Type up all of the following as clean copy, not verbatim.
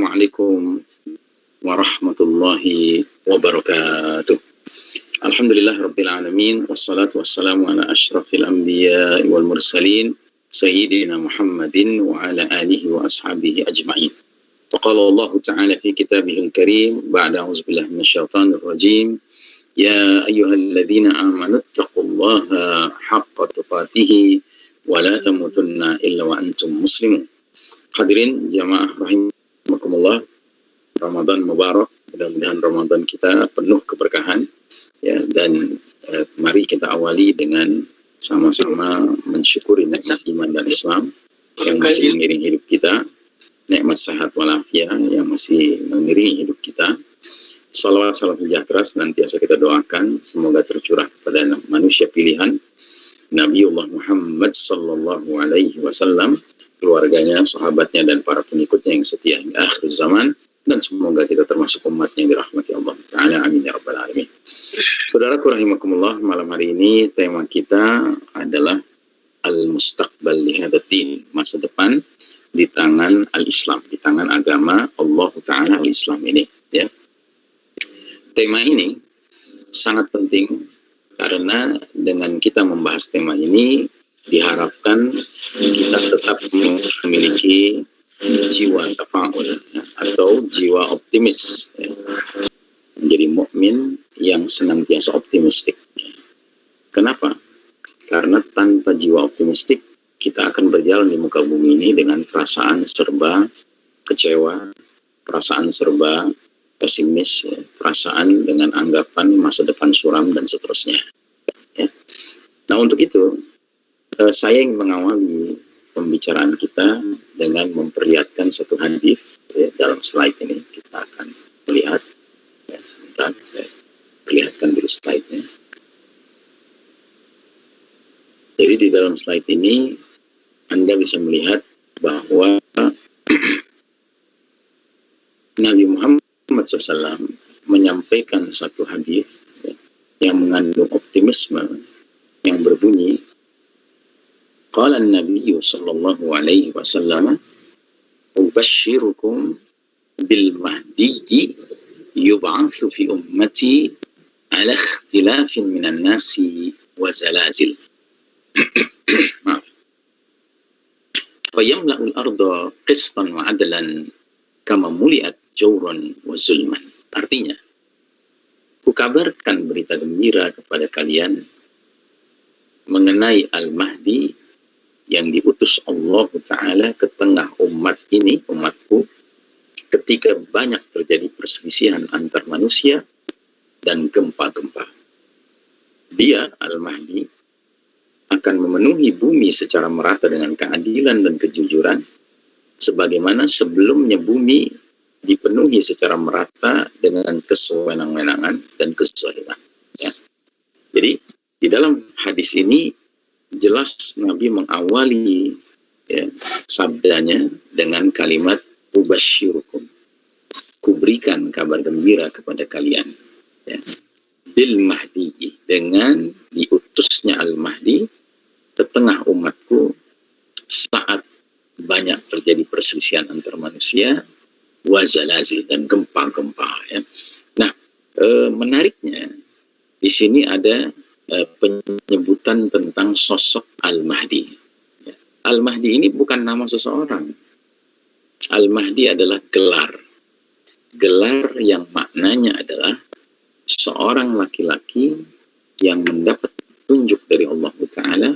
Assalamualaikum warahmatullahi wabarakatuh. Alhamdulillah rabbil alamin, wassalatu wassalamu ala asyrafil anbiya wal mursalin sayyidina Muhammadin wa ala alihi wa ashabihi ajma'in. Wa qala Allah ta'ala fi kitabihil karim ba'da a'udzubillahi minasyaitonir rajim, ya ayyuhalladzina amanu taqullaha haqqa tuqatih wa la tamutunna illa wa antum muslimun. Hadirin jamaah rahimakumullah, Ramadan Mubarak, mudah-mudahan Ramadan kita penuh keberkahan ya, dan mari kita awali dengan sama-sama mensyukuri nikmat iman dan Islam yang masih mengiringi hidup kita, nikmat sehat walafiat yang masih mengiringi hidup kita. Salawat salam sejahtera senantiasa kita doakan semoga tercurah kepada manusia pilihan Nabiullah Muhammad sallallahu alaihi wasallam, keluarganya, sahabatnya, dan para pengikutnya yang setia hingga akhir zaman, dan semoga kita termasuk umatnya yang dirahmati Allah Ta'ala, amin ya rabbal alamin. Saudaraku rahimakumullah, malam hari ini tema kita adalah al-mustaqbal lihadatin, masa depan di tangan al-Islam, di tangan agama Allah Ta'ala al-Islam ini ya. Tema ini sangat penting karena dengan kita membahas tema ini diharapkan kita tetap memiliki jiwa tafa'ul ya, atau jiwa optimis ya. Menjadi mukmin yang senantiasa optimistik ya. Kenapa? Karena tanpa jiwa optimistik kita akan berjalan di muka bumi ini dengan perasaan serba kecewa, perasaan serba pesimis ya, perasaan dengan anggapan masa depan suram dan seterusnya ya. Nah, untuk itu saya ingin mengawali pembicaraan kita dengan memperlihatkan satu hadis ya. Dalam slide ini kita akan melihat ya, sebentar saya perlihatkan dulu slide-nya. Jadi di dalam slide ini Anda bisa melihat bahwa Nabi Muhammad SAW menyampaikan satu hadis ya, yang mengandung optimisme yang berbunyi, qala an-nabiy sallallahu alaihi wasallam, ubashirukum bil mahdi yub'atsu fi ummati ala ikhtilafin minan nasi wa zalazil. Maaf. Fayamla'ul arda qistan wa adlan kama muliat jawran wa zulman. Artinya, kukabarkan berita gembira kepada kalian mengenai Al-Mahdi yang diutus Allah Ta'ala ke tengah umat ini, umatku, ketika banyak terjadi perselisihan antar manusia dan gempa-gempa. Dia, Al-Mahdi, akan memenuhi bumi secara merata dengan keadilan dan kejujuran, sebagaimana sebelumnya bumi dipenuhi secara merata dengan kesewenang-wenangan dan kezaliman. Ya. Jadi, di dalam hadis ini, jelas Nabi mengawali ya, sabdanya dengan kalimat ubasyirukum, kuberikan kabar gembira kepada kalian ya, bil mahdi, dengan diutusnya al-mahdi ke tengah umatku saat banyak terjadi perselisihan antar manusia, wazalazil, dan gempa-gempa ya. Nah, menariknya di sini ada penyebutan tentang sosok Al-Mahdi. Al-Mahdi ini bukan nama seseorang. Al-Mahdi adalah gelar. Gelar yang maknanya adalah seorang laki-laki yang mendapat petunjuk dari Allah Ta'ala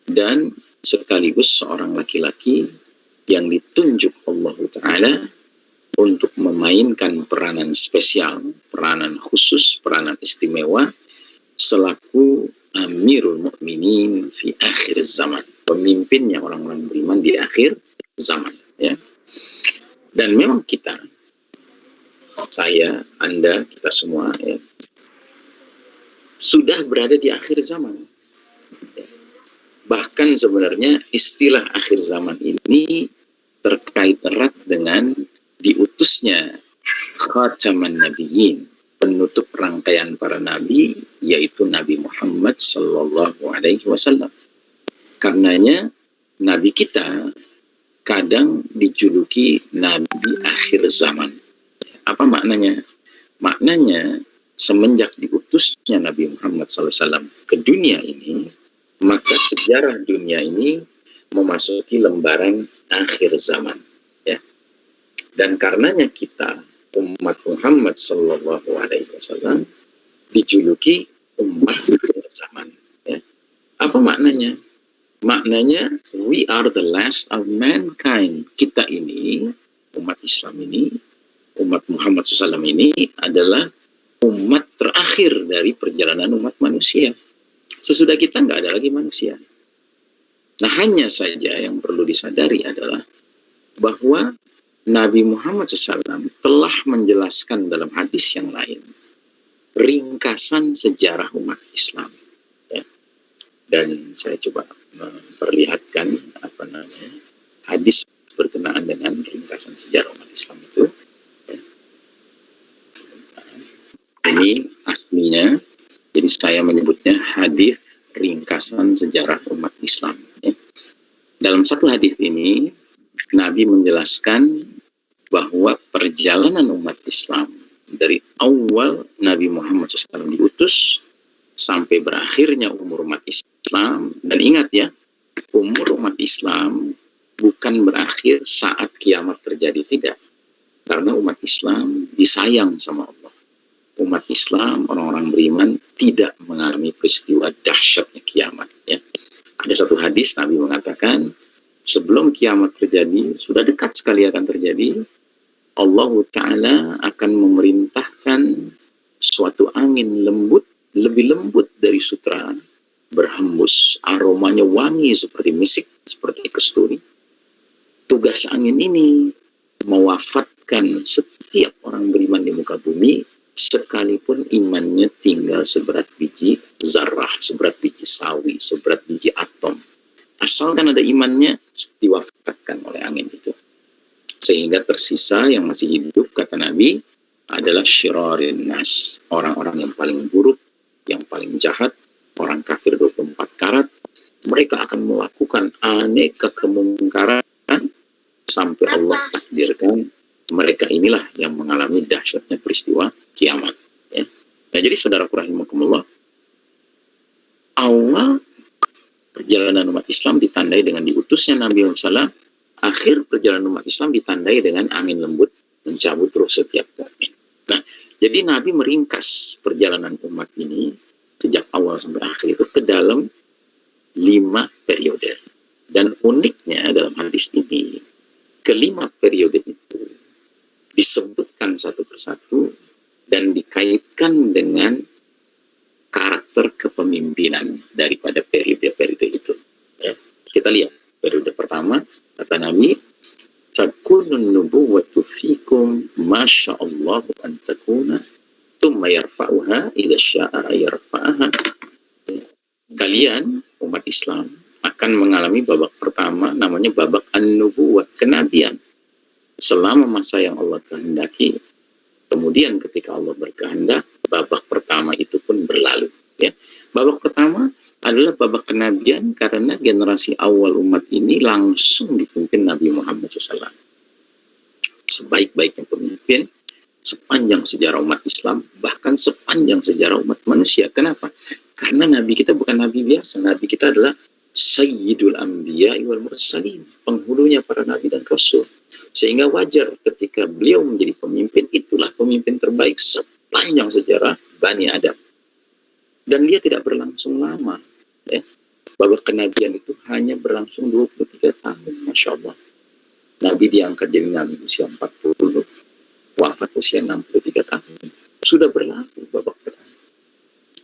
dan sekaligus seorang laki-laki yang ditunjuk Allah Ta'ala untuk memainkan peranan spesial, peranan khusus, peranan istimewa selaku Amirul Mukminin fi akhir zaman, pemimpinnya orang-orang beriman di akhir zaman ya. Dan memang kita, saya, Anda, kita semua ya, sudah berada di akhir zaman ya. Bahkan sebenarnya istilah akhir zaman ini terkait erat dengan diutusnya khataman nabiyyin, penutup rangkaian para nabi, yaitu Nabi Muhammad sallallahu alaihi wasallam. Karenanya nabi kita kadang dijuluki Nabi akhir zaman. Apa maknanya? Maknanya semenjak diutusnya Nabi Muhammad SAW ke dunia ini, maka sejarah dunia ini memasuki lembaran akhir zaman. Ya. Dan karenanya kita umat Muhammad SAW dijuluki umat akhir zaman. Ya. Apa maknanya? Maknanya we are the last of mankind. Kita ini, umat Islam ini, umat Muhammad SAW ini adalah umat terakhir dari perjalanan umat manusia. Sesudah kita nggak ada lagi manusia. Nah, hanya saja yang perlu disadari adalah bahwa Nabi Muhammad SAW telah menjelaskan dalam hadis yang lain ringkasan sejarah umat Islam. Ya. Dan saya coba memperlihatkan hadis berkenaan dengan ringkasan sejarah umat Islam itu. Ya. Ini aslinya, jadi saya menyebutnya hadis ringkasan sejarah umat Islam. Ya. Dalam satu hadis ini, Nabi menjelaskan bahwa perjalanan umat Islam dari awal Nabi Muhammad SAW diutus sampai berakhirnya umur umat Islam. Dan ingat ya, umur umat Islam bukan berakhir saat kiamat terjadi, tidak. Karena umat Islam disayang sama Allah. Umat Islam, orang-orang beriman, tidak mengalami peristiwa dahsyatnya kiamat. Ya. Ada satu hadis Nabi mengatakan, sebelum kiamat terjadi, sudah dekat sekali akan terjadi, Allah Ta'ala akan memerintahkan suatu angin lembut, lebih lembut dari sutra, berhembus, aromanya wangi seperti misik, seperti kasturi. Tugas angin ini mewafatkan setiap orang beriman di muka bumi, sekalipun imannya tinggal seberat biji zarrah, seberat biji sawi, seberat biji atom. Asalkan ada imannya, diwafatkan oleh angin itu. Sehingga tersisa yang masih hidup, kata Nabi, adalah syirarin nas, orang-orang yang paling buruk, yang paling jahat, orang kafir 24 karat. Mereka akan melakukan aneka kemungkaran sampai Allah takdirkan mereka inilah yang mengalami dahsyatnya peristiwa kiamat. Ya. Nah, jadi saudaraku rahimakumullah, awal perjalanan umat Islam ditandai dengan diutusnya Nabi Muhammad SAW. Akhir perjalanan umat Islam ditandai dengan angin lembut mencabut roh setiap mukmin. Nah, jadi Nabi meringkas perjalanan umat ini sejak awal sampai akhir itu ke dalam 5 periode. Dan uniknya dalam hadis ini, kelima periode itu disebutkan satu persatu dan dikaitkan dengan karakter kepemimpinan daripada periode-periode itu. Ya. Kita lihat periode pertama, kata Nabi, takunun nubuwwatu fikum masya'allahu an takuna thumma yarfa'uha idza sya'a yarfa'aha. Kalian umat Islam akan mengalami babak pertama, namanya babak an-nubuwah, kenabian. Selama masa yang Allah kehendaki, kemudian ketika Allah berkehendak, babak pertama itu pun berlalu. Ya. Babak pertama adalah babak kenabian karena generasi awal umat ini langsung dipimpin Nabi Muhammad SAW. Sebaik-baiknya pemimpin sepanjang sejarah umat Islam, bahkan sepanjang sejarah umat manusia. Kenapa? Karena Nabi kita bukan Nabi biasa. Nabi kita adalah Sayyidul Anbiya wal Mursalin, penghulunya para Nabi dan Rasul. Sehingga wajar ketika beliau menjadi pemimpin, itulah pemimpin terbaik sepanjang sejarah Bani Adam. Dan dia tidak berlangsung lama. Ya. Babak kenabian itu hanya berlangsung 23 tahun, Masya Allah. Nabi diangkat jadi Nabi usia 40, wafat usia 63 tahun. Sudah berlaku babak pertama.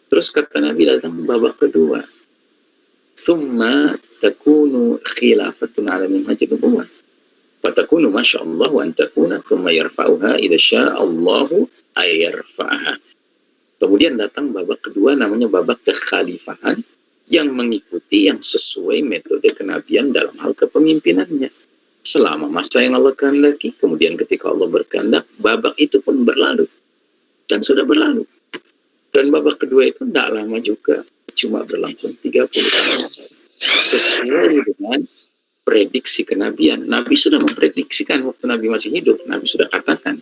Terus kata Nabi datang babak kedua. Thumma takunu khilafatun ala minhajil nubuwwah. Fatakunu Masya Allah wa antakuna thumma yarfa'uha idza sya'allahu ayarfa'aha. Kemudian datang babak kedua, namanya babak kekhalifahan, yang mengikuti, yang sesuai metode kenabian dalam hal kepemimpinannya. Selama masa yang Allah kehendaki, kemudian ketika Allah berkehendak, babak itu pun berlalu. Dan sudah berlalu. Dan babak kedua itu tidak lama juga, cuma berlangsung 30 tahun. Sesuai dengan prediksi kenabian. Nabi sudah memprediksikan waktu Nabi masih hidup. Nabi sudah katakan,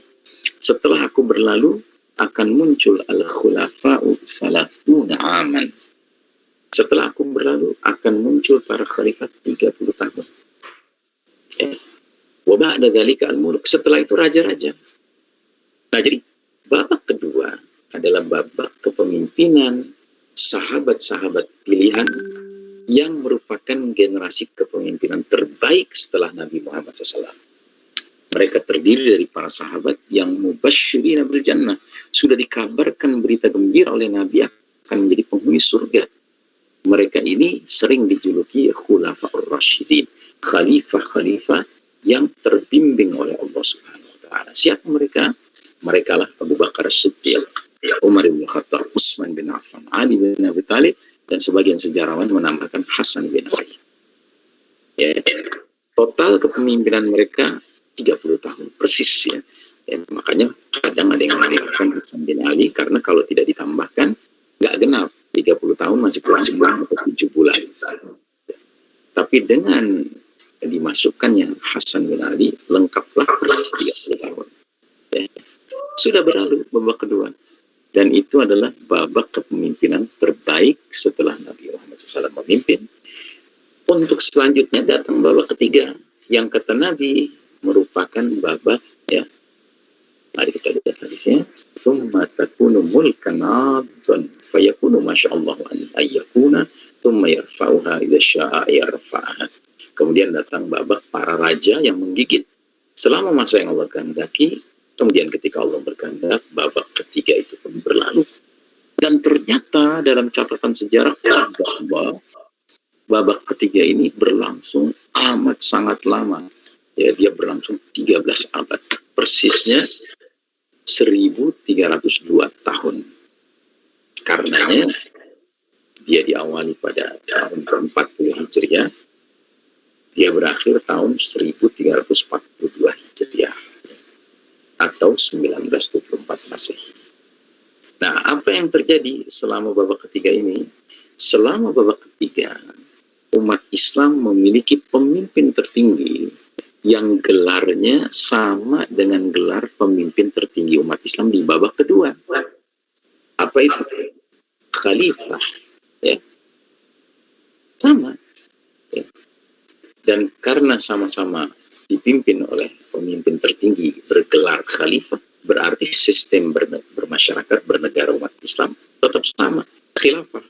setelah aku berlalu akan muncul al-khulafa'u salafuna aman. Setelah aku berlalu akan muncul para khalifah 30 tahun. Ya. Wa ba'da dzalika al-muluk. Setelah itu raja-raja. Nah, jadi babak kedua adalah babak kepemimpinan sahabat-sahabat pilihan yang merupakan generasi kepemimpinan terbaik setelah Nabi Muhammad SAW. Mereka terdiri dari para sahabat yang mubasysyirina bil jannah. Sudah dikabarkan berita gembira oleh Nabi akan menjadi penghuni surga. Mereka ini sering dijuluki khulafaur rasyidin, khalifah-khalifah yang terbimbing oleh Allah Subhanahu wa taala. Siapa mereka? Mereka lah Abu Bakar As-Siddiq, Umar bin Khattab, Utsman bin Affan, Ali bin Abi Thalib, dan sebagian sejarawan menambahkan Hasan bin Ali. Ya, total kepemimpinan mereka 30 tahun persis ya. Makanya kadang ada yang menambahkan Hasan bin Ali karena kalau tidak ditambahkan nggak genap 30 tahun, masih kurang 9 atau 7 bulan. Tapi dengan dimasukkannya Hasan bin Ali lengkaplah persis 30 tahun. Ya. Sudah berlalu babak kedua. Dan itu adalah babak kepemimpinan terbaik setelah Nabi Muhammad SAW memimpin. Untuk selanjutnya datang babak ketiga, yang kata Nabi merupakan babak, ya, mari kita lihat hadisnya. Tsumma takunu mulkan 'abdan fayakunu masyaallah an ayyakuna tsumma yarfa'uha idza syaa yarfa'aha. Kemudian datang babak para raja yang menggigit selama masa yang Allah kehendaki. Kemudian ketika Allah berkehendak, babak ketiga itu pun berlalu. Dan ternyata dalam catatan sejarah Allah, babak ketiga ini berlangsung amat sangat lama. Ya, dia berlangsung 13 abad. Persisnya 1302 tahun. Karenanya dia diawali pada tahun ke-40 Hijriah. Dia berakhir tahun 1342 Hijriah. Atau 1924 Masehi. Nah, apa yang terjadi selama babak ketiga ini? Selama babak ketiga, umat Islam memiliki pemimpin tertinggi yang gelarnya sama dengan gelar pemimpin tertinggi umat Islam di babak kedua. Apa itu? Khalifah. Ya. Sama. Ya. Dan karena sama-sama dipimpin oleh pemimpin tertinggi bergelar khalifah, berarti sistem bermasyarakat, bernegara umat Islam tetap sama, khilafah.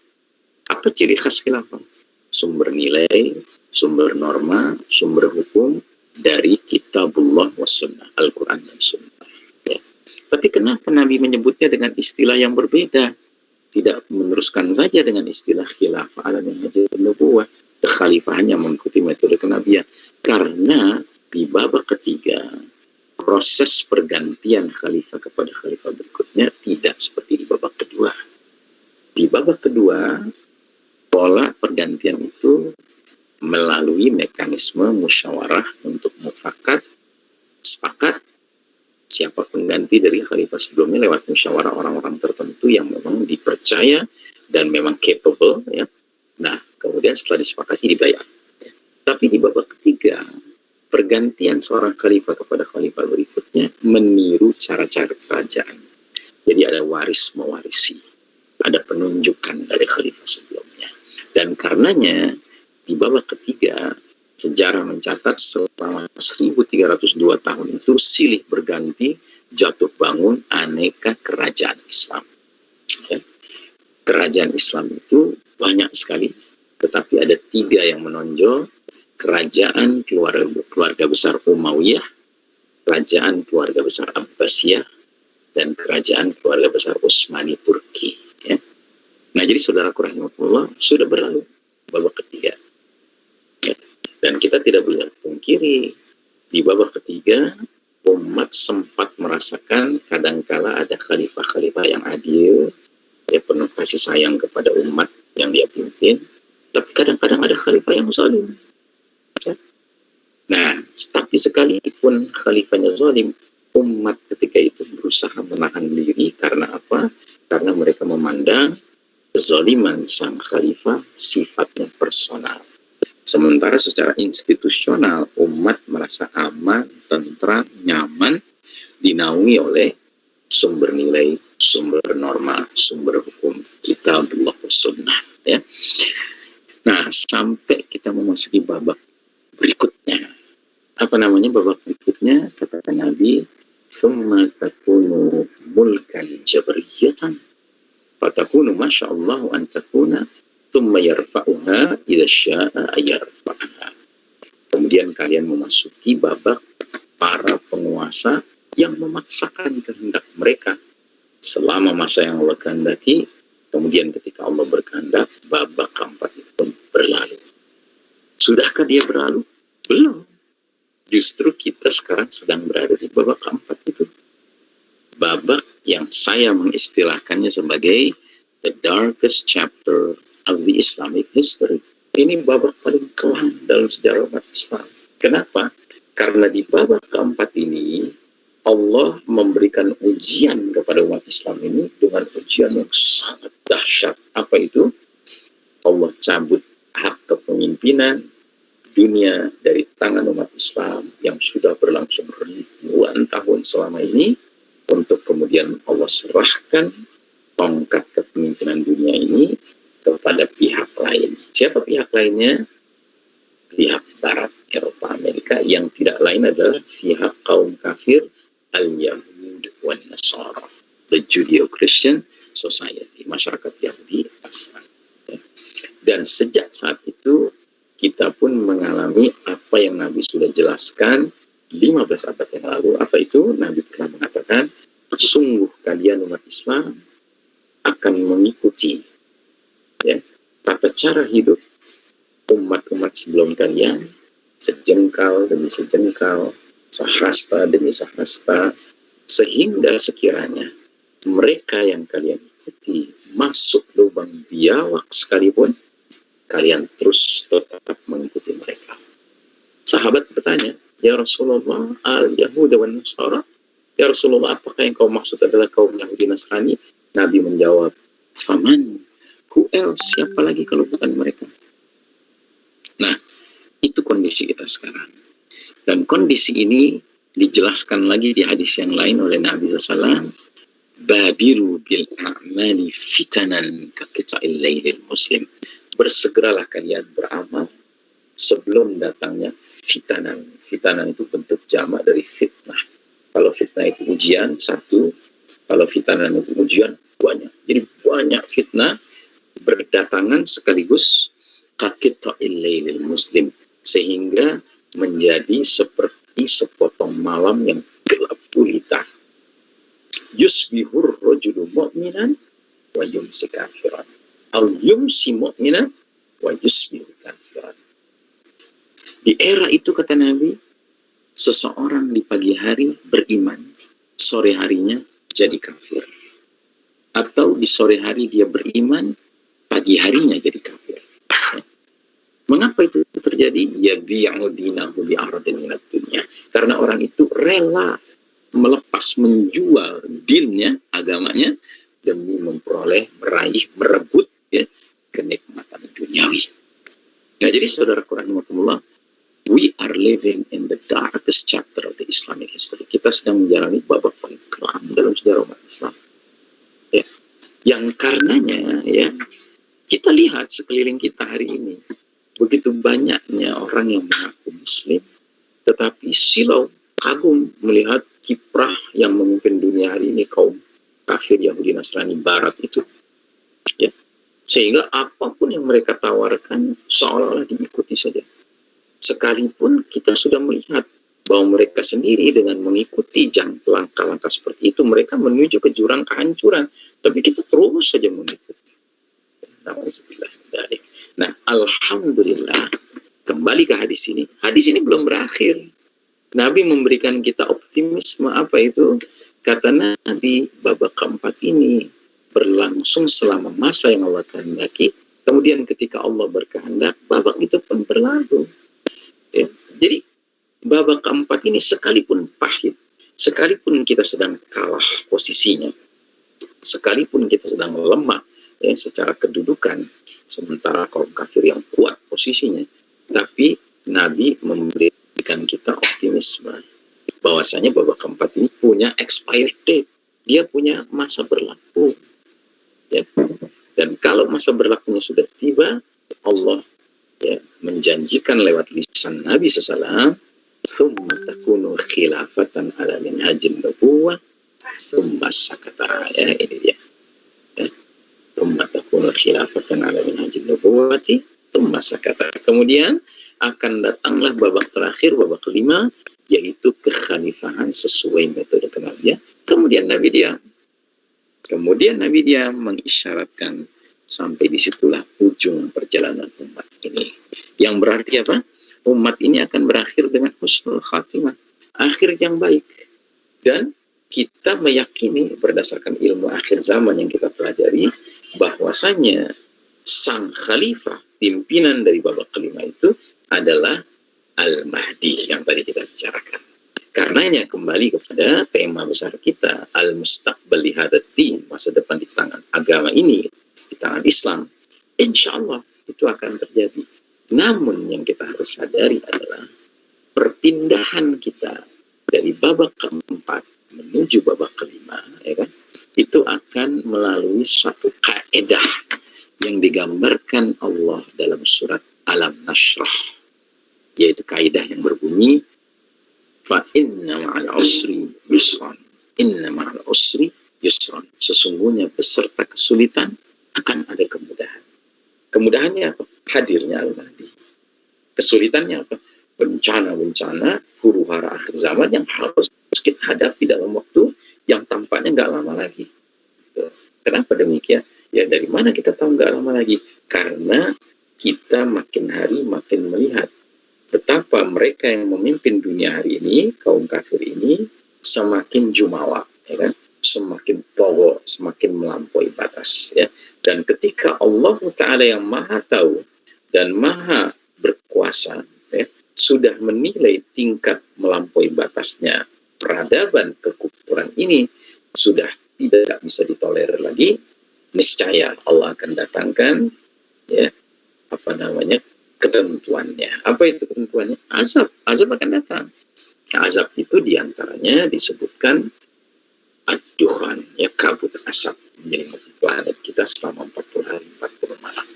Apa ciri khas khilafah? Sumber nilai, sumber norma, sumber hukum dari kitabullah wa sunnah, Al-Quran dan sunnah. Ya. Tapi kenapa Nabi menyebutnya dengan istilah yang berbeda? Tidak meneruskan saja dengan istilah khilafah ala minhajin nubuwah, kekhalifahannya mengikuti metode kenabian. Karena di babak ketiga, proses pergantian khalifah kepada khalifah berikutnya tidak seperti di babak kedua. Di babak kedua, pola pergantian itu melalui mekanisme musyawarah untuk mufakat, sepakat siapa pengganti dari khalifah sebelumnya lewat musyawarah orang-orang tertentu yang memang dipercaya dan memang capable. Ya. Nah, kemudian setelah disepakati dibayar. Ya. Tapi di babak ketiga, pergantian seorang khalifah kepada khalifah berikutnya meniru cara-cara kerajaan. Jadi ada waris mewarisi, ada penunjukan dari khalifah sebelumnya. Dan karenanya di babak ketiga, sejarah mencatat selama 1302 tahun itu silih berganti, jatuh bangun aneka kerajaan Islam. Ya. Kerajaan Islam itu banyak sekali, tetapi ada 3 yang menonjol. Kerajaan keluarga besar Umayyah, kerajaan keluarga besar Abbasiyah, dan kerajaan keluarga besar Utsmani Turki. Ya. Nah, jadi saudaraku rahimahullah, sudah berlalu babak ketiga. Ya. Dan kita tidak boleh pungkiri, di babak ketiga, umat sempat merasakan kadangkala ada khalifah-khalifah yang adil, ya, penuh kasih sayang kepada umat yang dia pimpin, tapi kadang-kadang ada khalifah yang zalim. Nah, tapi sekalipun khalifahnya zalim, umat ketika itu berusaha menahan diri. Karena apa? Karena mereka memandang kezaliman sang khalifah sifatnya personal. Sementara secara institusional umat merasa aman, tentram, nyaman, dinaungi oleh sumber nilai, sumber norma, sumber hukum kitabullah sunnah, ya. Nah, sampai kita memasuki babak berikutnya. Apa namanya babak berikutnya? Kata Nabi, "Tsumma takunu mulkan jabariyatan, fatakunu masyaallah an takuna, tsumma yarfa'uha idza syaa ayarfa'aha." Kemudian kalian memasuki babak para penguasa yang memaksakan kehendak mereka selama masa yang Allah kehendaki. Kemudian ketika Allah berkehendak, babak keempat itu pun berlalu. Sudahkah dia berlalu? Belum. Justru kita sekarang sedang berada di babak keempat itu. Babak yang saya mengistilahkannya sebagai the darkest chapter of the Islamic history. Ini babak paling kelam dalam sejarah umat Islam. Kenapa? Karena di babak keempat ini Allah memberikan ujian kepada umat Islam ini dengan ujian yang sangat dahsyat. Apa itu? Allah cabut hak kepemimpinan dunia dari tangan umat Islam yang sudah berlangsung ribuan tahun selama ini, untuk kemudian Allah serahkan tongkat kepemimpinan dunia ini kepada pihak lain. Siapa pihak lainnya? Pihak Barat, Eropa, Amerika, yang tidak lain adalah pihak kaum kafir Al-Yahud wan Nasara, the Judeo-Christian Society, masyarakat Yahudi Nasrani. Dan sejak saat itu kita pun mengalami apa yang Nabi sudah jelaskan 15 abad yang lalu. Apa itu? Nabi pernah mengatakan, sungguh kalian umat Islam akan mengikuti, ya, tata cara hidup umat-umat sebelum kalian, sejengkal demi sejengkal, sahasta demi sahasta, sehingga sekiranya mereka yang kalian ikuti masuk lubang biawak sekalipun, kalian terus tetap mengikuti mereka. Sahabat bertanya, ya Rasulullah, al-Yahud wan Nasara, ya Rasulullah, apakah yang kau maksud adalah kaum Yahudi Nasrani? Nabi menjawab, faman, siapa lagi kalau bukan mereka? Nah, itu kondisi kita sekarang. Dan kondisi ini dijelaskan lagi di hadis yang lain oleh Nabi SAW. Badiru bil a'mali fitanan kaqita'il lailil muslim. Bersegeralah kalian beramal sebelum datangnya fitanan. Fitanan itu bentuk jamak dari fitnah. Kalau fitnah itu ujian, satu. Kalau fitanan itu ujian, banyak. Jadi banyak fitnah berdatangan sekaligus kaqita'il lailil muslim. Sehingga menjadi seperti sepotong malam yang gelap gulita. Yusbihur rajulu mu'minan wa yumsi kafiran. Al yumsi mu'minan wa yusbihu kafiran. Di era itu, kata Nabi, seseorang di pagi hari beriman, sore harinya jadi kafir. Atau di sore hari dia beriman, pagi harinya jadi kafir. Mengapa itu terjadi? Ya bi'u dinahu bi'aradin minad dunya. Karena orang itu rela melepas, menjual dinnya, agamanya, demi memperoleh, meraih, merebut, ya, kenikmatan duniawi. Nah, jadi saudara rahimakumullah, we are living in the darkest chapter of the Islamic history. Kita sedang menjalani babak paling kelam dalam sejarah umat Islam. Ya. Yang karenanya, ya, kita lihat sekeliling kita hari ini, begitu banyaknya orang yang mengaku Muslim, tetapi silau, kagum melihat kiprah yang memimpin dunia hari ini, kaum kafir Yahudi Nasrani Barat itu. Ya. Sehingga apapun yang mereka tawarkan seolah-olah diikuti saja. Sekalipun kita sudah melihat bahwa mereka sendiri dengan mengikuti langkah-langkah seperti itu, mereka menuju ke jurang kehancuran. Tapi kita terus saja mengikuti. Nah, alhamdulillah, kembali ke hadis ini. Hadis ini belum berakhir. Nabi memberikan kita optimisme. Apa itu? Kata Nabi, babak keempat ini berlangsung selama masa yang Allah kehendaki. Kemudian ketika Allah berkehendak, babak itu pun berlalu. Ya. Jadi babak keempat ini sekalipun pahit, sekalipun kita sedang kalah posisinya, sekalipun kita sedang lemah, ya, secara kedudukan, sementara kaum kafir yang kuat posisinya, Tapi Nabi memberikan kita optimisme bahwasanya babak keempat ini punya expired date, dia punya masa berlaku. Ya. Dan kalau masa berlakunya sudah tiba, Allah ya menjanjikan lewat lisan Nabi SAW, "Tsumma takunu khilafatan ala minhajin nubuwah, tsumma sakata." Ya, ini dia. Ya. "Tsumma takunu khilafatan ala minhajin nubuwati, tsumma sakata." Kemudian akan datanglah babak terakhir, babak kelima, yaitu kekhalifahan sesuai metode kenabian. Kemudian Nabi diam. Kemudian Nabi dia mengisyaratkan sampai disitulah ujung perjalanan umat ini. Yang berarti apa? Umat ini akan berakhir dengan husnul khatimah, akhir yang baik. Dan kita meyakini berdasarkan ilmu akhir zaman yang kita pelajari, bahwasanya sang khalifah, pimpinan dari babak kelima itu adalah Al-Mahdi yang tadi kita bicarakan. Karenanya kembali kepada tema besar kita, al-mustaqbal li hadzal din, masa depan di tangan agama ini, di tangan Islam. Insya Allah itu akan terjadi. Namun yang kita harus sadari adalah perpindahan kita dari babak keempat menuju babak kelima, ya kan? Itu akan melalui suatu kaedah yang digambarkan Allah dalam surat Alam Nashrah, yaitu kaidah yang berbunyi, fa inna ma'al usri yusran, inna ma'al usri yusran, sesungguhnya beserta kesulitan akan ada kemudahan. Kemudahannya apa? Hadirnya Al-Mahdi. Kesulitannya apa? Bencana-bencana huru hara akhir zaman yang harus kita hadapi dalam waktu yang tampaknya nggak lama lagi. Kenapa demikian? Ya dari mana kita tahu nggak lama lagi? Karena kita makin hari makin melihat betapa mereka yang memimpin dunia hari ini, kaum kafir ini, semakin jumawa, ya kan? Semakin togo, semakin melampaui batas. Ya. Dan ketika Allah Ta'ala yang maha tahu dan maha berkuasa, ya, sudah menilai tingkat melampaui batasnya peradaban kekufuran ini, sudah tidak bisa ditolerir lagi, niscaya Allah akan datangkan, ya, ketentuannya. Apa itu ketentuannya? Azab. Azab akan datang. Nah, azab itu diantaranya disebutkan ad-dukhan, ya, kabut asap menyelimuti planet kita selama 40 hari 40 malam.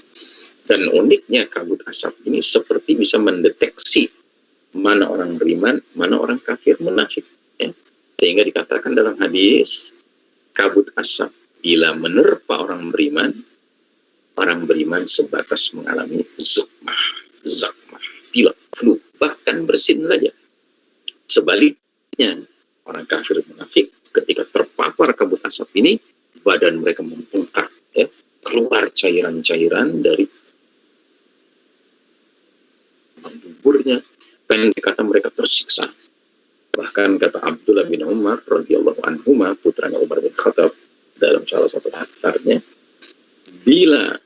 Dan uniknya kabut asap ini seperti bisa mendeteksi mana orang beriman, mana orang kafir munafik. Ya. Sehingga dikatakan dalam hadis, kabut asap bila menerpa orang beriman sebatas mengalami zakmah, pilek, flu, bahkan bersin saja. Sebaliknya, orang kafir munafik ketika terpapar kabut asap ini, badan mereka membengkak, ya, keluar cairan-cairan dari tubuhnya, dan kata mereka tersiksa. Bahkan kata Abdullah bin Umar radhiyallahu anhuma, putranya Umar bin Khattab, dalam salah satu atsarnya, bila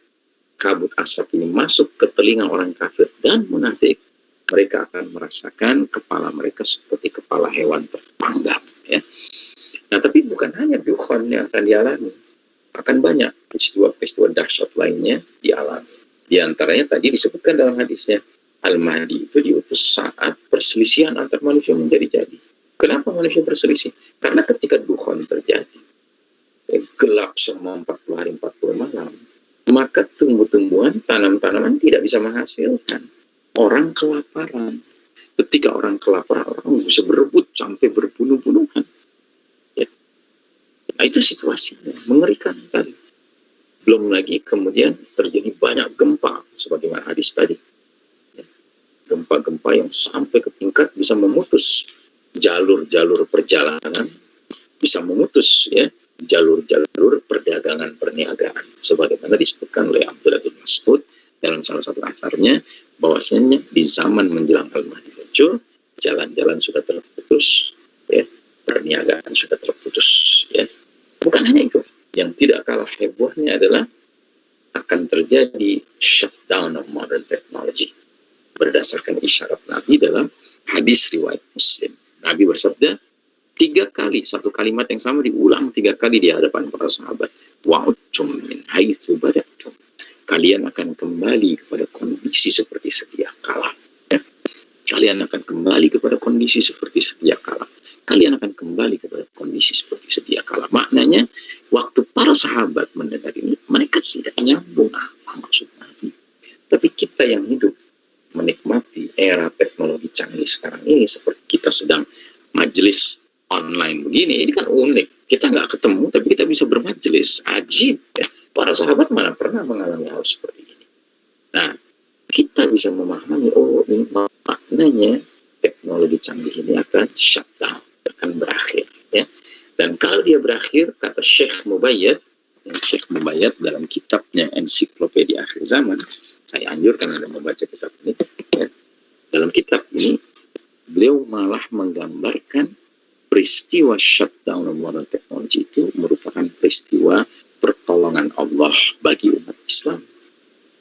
kabut asap ini masuk ke telinga orang kafir dan munafik, mereka akan merasakan kepala mereka seperti kepala hewan terpanggang. Ya. Nah, tapi bukan hanya dukhan yang akan dialami, akan banyak peristiwa-peristiwa dahsyat lainnya dialami. Di antaranya tadi disebutkan dalam hadisnya, Al-Mahdi itu diutus saat perselisihan antar manusia menjadi-jadi. Kenapa manusia berselisih? Karena ketika dukhan terjadi, gelap semua 40 hari 40 malam, maka tumbuh-tumbuhan, tanam-tanaman tidak bisa menghasilkan. Orang kelaparan. Ketika orang kelaparan, orang bisa berebut sampai berbunuh-bunuhan. Ya. Nah, itu situasinya, mengerikan sekali. Belum lagi kemudian terjadi banyak gempa, sebagaimana hadis tadi. Ya. Gempa-gempa yang sampai ke tingkat bisa memutus jalur-jalur perjalanan, bisa memutus, ya, jalur-jalur perdagangan perniagaan, sebagaimana disebutkan oleh Abdullah bin Mas'ud dalam salah satu atsarnya, bahwasanya di zaman menjelang Al-Mahdi muncul, jalan-jalan sudah terputus, ya, perniagaan sudah terputus, ya. Bukan hanya itu, yang tidak kalah hebohnya adalah akan terjadi shutdown of modern technology berdasarkan isyarat Nabi dalam hadis riwayat Muslim. Nabi bersabda 3 kali, satu kalimat yang sama diulang 3 kali di hadapan para sahabat. Wa'udtum min haitsu badatum. kalian akan kembali kepada kondisi seperti sedia kala. Ya. Kalian akan kembali kepada kondisi seperti sedia kala. Kalian akan kembali kepada kondisi seperti sedia kala. Maknanya, waktu para sahabat mendengar ini, mereka tidak nyambung apa maksud Nabi. Tapi kita yang hidup menikmati era teknologi canggih sekarang ini, seperti kita sedang majelis online begini, ini kan unik. Kita nggak ketemu, tapi kita bisa bermajelis. Ajib. Ya. Para sahabat mana pernah mengalami hal seperti ini. Nah, kita bisa memahami, oh ini maknanya teknologi canggih ini akan shutdown, akan berakhir. Ya. Dan kalau dia berakhir, kata Syekh Mubayyad dalam kitabnya Ensiklopedia Akhir Zaman, saya anjurkan Anda membaca kitab ini. Ya. Dalam kitab ini, beliau malah menggambarkan peristiwa shutdown modern teknologi itu merupakan peristiwa pertolongan Allah bagi umat Islam,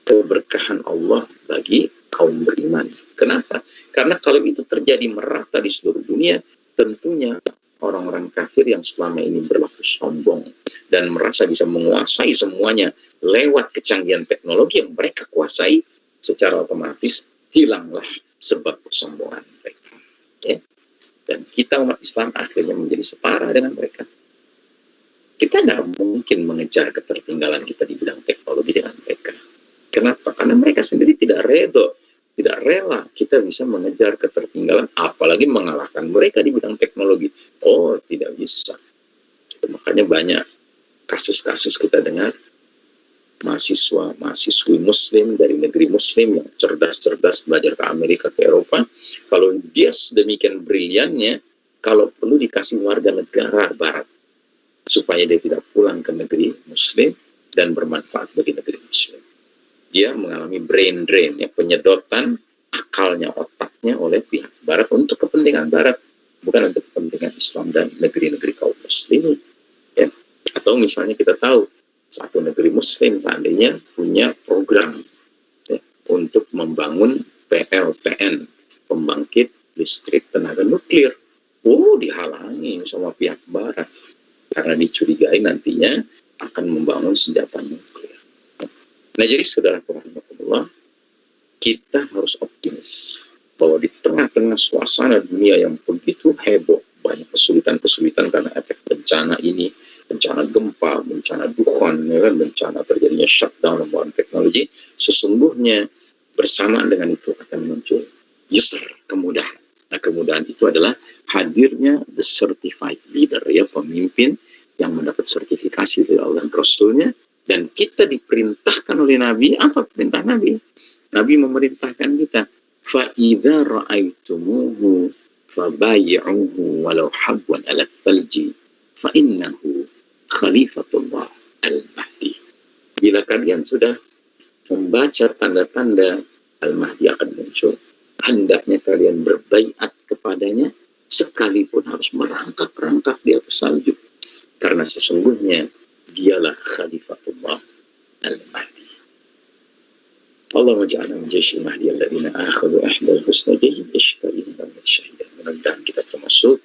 keberkahan Allah bagi kaum beriman. Kenapa? Karena kalau itu terjadi merata di seluruh dunia, tentunya orang-orang kafir yang selama ini berlaku sombong dan merasa bisa menguasai semuanya lewat kecanggihan teknologi yang mereka kuasai, secara otomatis hilanglah sebab kesombongan mereka. Ya. Dan kita umat Islam akhirnya menjadi setara dengan mereka. Kita tidak mungkin mengejar ketertinggalan kita di bidang teknologi dengan mereka. Kenapa? Karena mereka sendiri tidak rela kita bisa mengejar ketertinggalan, apalagi mengalahkan mereka di bidang teknologi. Oh, tidak bisa. Makanya banyak kasus-kasus kita dengar mahasiswi muslim dari negeri muslim yang cerdas-cerdas belajar ke Amerika, ke Eropa, kalau dia sedemikian briliannya, kalau perlu dikasih warga negara barat supaya dia tidak pulang ke negeri muslim dan bermanfaat bagi negeri muslim. Dia mengalami brain drain, ya, penyedotan akalnya, otaknya oleh pihak barat untuk kepentingan barat, bukan untuk kepentingan Islam dan negeri-negeri kaum muslimin. Ya. Atau misalnya kita tahu satu negeri muslim seandainya punya program, ya, untuk membangun PLTN, pembangkit listrik tenaga nuklir. Oh, dihalangi sama pihak barat karena dicurigai nantinya akan membangun senjata nuklir. Nah, jadi saudaraku rahimakumullah, kita harus optimis bahwa di tengah-tengah suasana dunia yang begitu heboh, banyak kesulitan-kesulitan karena efek bencana ini, bencana gempa, bencana dukhan, ya kan, bencana terjadinya shutdown modern teknologi, sesungguhnya bersamaan dengan itu akan muncul yusr, kemudahan. Nah, kemudahan itu adalah hadirnya the certified leader, ya, pemimpin yang mendapat sertifikasi dari Allah dan Rasulnya, dan kita diperintahkan oleh Nabi. Apa perintah Nabi? Nabi memerintahkan kita, فَإِذَا رَأَيْتُمُوهُ فَبَايِعُوهُ وَلَوْ حَبًّا عَلَى الثَّلْجِ فَإِنَّهُ خَلِيفَةُ اللَّهِ الْمَهْدِي. Bila kalian sudah membaca tanda-tanda Al-Mahdi akan muncul, hendaknya kalian berbaiat kepadanya sekalipun harus merangkak-rangkak di atas salju, karena sesungguhnya dialah Khalifatullah Al-Mahdi. Allahumma ja'alna min jayshil mahdi alladhina akhadhu ahdal husna jayyid ishkarin dan syahidan. Mudah-mudahan kita termasuk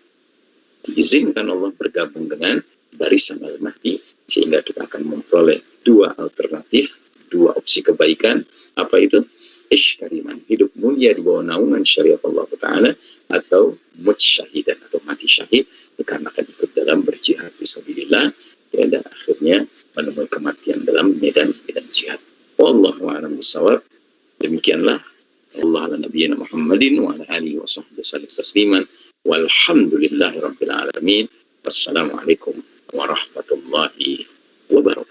diizinkan Allah bergabung dengan barisan Al-Mahdi, sehingga kita akan memperoleh dua alternatif, dua opsi kebaikan. Apa itu? Ishkariman, hidup mulia di bawah naungan syariat Allah Ta'ala, atau mutsyahidan, atau mati syahid dikarenakan ikut dalam berjihad fisabilillah, ya, dan akhirnya menemui kematian dalam medan jihad. Wallahu a'lam bishawab. Demikianlah. Allah ala nabiyina Muhammadin wa ala alihi wa sahbihi sallim tasliman. Walhamdulillahi rabbil alamin. Wassalamualaikum warahmatullahi wabarakatuh.